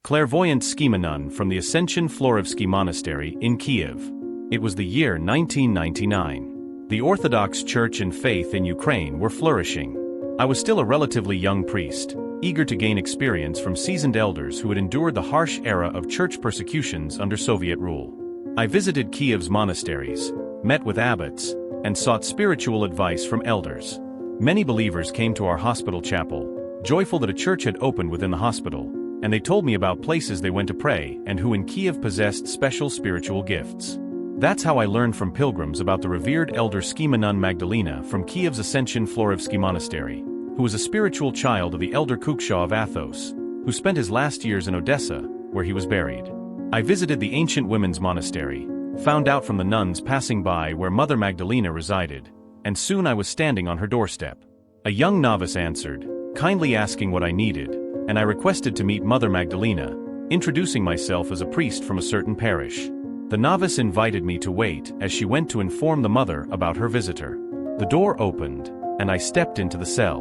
Clairvoyant Schemanun from the Ascension Florivsky Monastery in Kyiv. It was the year 1999. The Orthodox Church and faith in Ukraine were flourishing. I was still a relatively young priest, eager to gain experience from seasoned elders who had endured the harsh era of church persecutions under Soviet rule. I visited Kyiv's monasteries, met with abbots, and sought spiritual advice from elders. Many believers came to our hospital chapel, joyful that a church had opened within the hospital, and they told me about places they went to pray and who in Kyiv possessed special spiritual gifts. That's how I learned from pilgrims about the revered elder Schemanun Magdalena from Kyiv's Ascension Florivsky Monastery, who was a spiritual child of the elder Kukshaw of Athos, who spent his last years in Odessa, where he was buried. I visited the ancient women's monastery, found out from the nuns passing by where Mother Magdalena resided, and soon I was standing on her doorstep. A young novice answered, kindly asking what I needed, and I requested to meet Mother Magdalena, introducing myself as a priest from a certain parish. The novice invited me to wait as she went to inform the mother about her visitor. The door opened, and I stepped into the cell.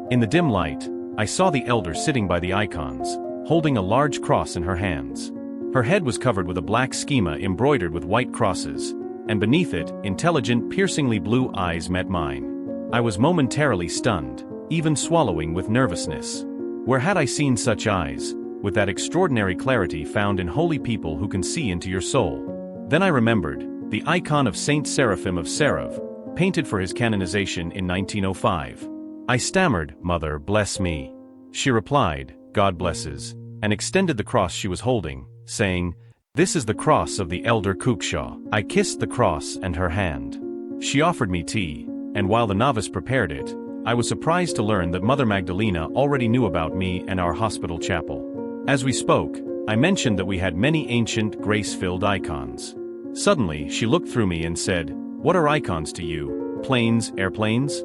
In the dim light, I saw the elder sitting by the icons, holding a large cross in her hands. Her head was covered with a black schema embroidered with white crosses, and beneath it, intelligent, piercingly blue eyes met mine. I was momentarily stunned, even swallowing with nervousness. Where had I seen such eyes, with that extraordinary clarity found in holy people who can see into your soul? Then I remembered the icon of Saint Seraphim of Sarov, painted for his canonization in 1905. I stammered, "Mother, bless me." She replied, "God blesses," and extended the cross she was holding, saying, "This is the cross of the elder Kukshaw." I kissed the cross and her hand. She offered me tea, and while the novice prepared it, I was surprised to learn that Mother Magdalena already knew about me and our hospital chapel. As we spoke, I mentioned that we had many ancient, grace-filled icons. Suddenly, she looked through me and said, "What are icons to you? Planes, airplanes?"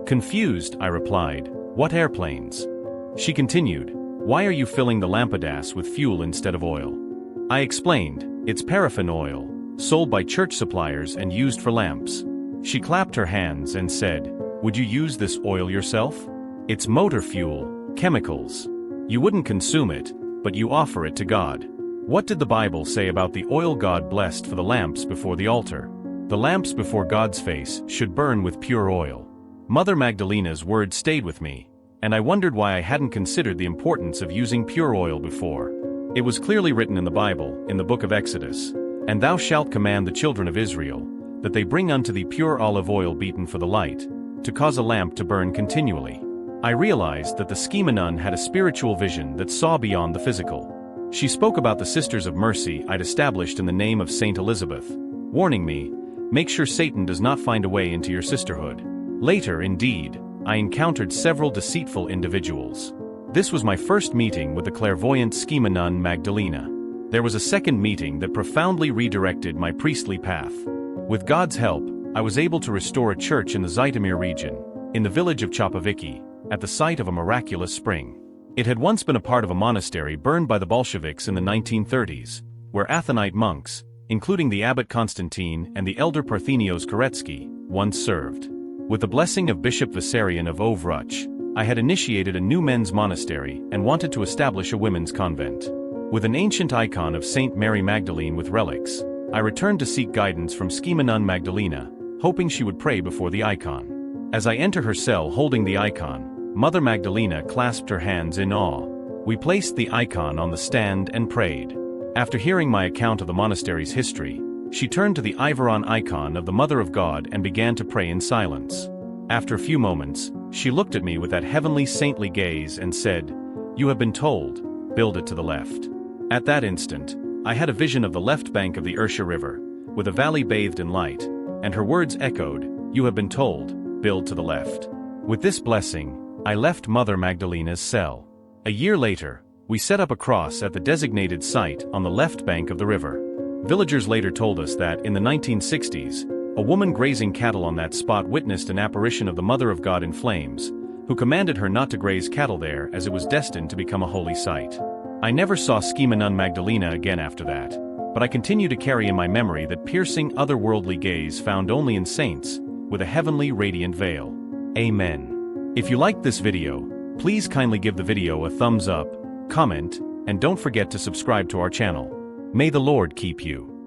Confused, I replied, "What airplanes?" She continued, "Why are you filling the lampadas with fuel instead of oil?" I explained, "It's paraffin oil, sold by church suppliers and used for lamps." She clapped her hands and said, "Would you use this oil yourself? It's motor fuel, chemicals. You wouldn't consume it, but you offer it to God. What did the Bible say about the oil God blessed for the lamps before the altar? The lamps before God's face should burn with pure oil." Mother Magdalena's words stayed with me, and I wondered why I hadn't considered the importance of using pure oil before. It was clearly written in the Bible, in the book of Exodus, "And thou shalt command the children of Israel, that they bring unto thee pure olive oil beaten for the light, to cause a lamp to burn continually." I realized that the Schemanun had a spiritual vision that saw beyond the physical. She spoke about the Sisters of Mercy I'd established in the name of Saint Elizabeth, warning me, "Make sure Satan does not find a way into your sisterhood." Later, indeed, I encountered several deceitful individuals. This was my first meeting with the clairvoyant Schemanun Magdalena. There was a second meeting that profoundly redirected my priestly path. With God's help, I was able to restore a church in the Zhytomyr region, in the village of Chapoviki, at the site of a miraculous spring. It had once been a part of a monastery burned by the Bolsheviks in the 1930s, where Athonite monks, including the abbot Constantine and the elder Parthenios Koretsky, once served. With the blessing of Bishop Vissarion of Ovruch, I had initiated a new men's monastery and wanted to establish a women's convent. With an ancient icon of Saint Mary Magdalene with relics, I returned to seek guidance from Schemanun Magdalena, hoping she would pray before the icon. As I enter her cell holding the icon, Mother Magdalena clasped her hands in awe. We placed the icon on the stand and prayed. After hearing my account of the monastery's history, she turned to the Ivoron icon of the Mother of God and began to pray in silence. After a few moments, she looked at me with that heavenly saintly gaze and said, "You have been told, build it to the left." At that instant, I had a vision of the left bank of the Ursha River, with a valley bathed in light, and her words echoed, "You have been told, build to the left." With this blessing, I left Mother Magdalena's cell. A year later, we set up a cross at the designated site on the left bank of the river. Villagers later told us that, in the 1960s, a woman grazing cattle on that spot witnessed an apparition of the Mother of God in flames, who commanded her not to graze cattle there as it was destined to become a holy site. I never saw Schemanun Magdalena again after that, but I continue to carry in my memory that piercing otherworldly gaze found only in saints, with a heavenly radiant veil. Amen. If you liked this video, please kindly give the video a thumbs up, comment, and don't forget to subscribe to our channel. May the Lord keep you.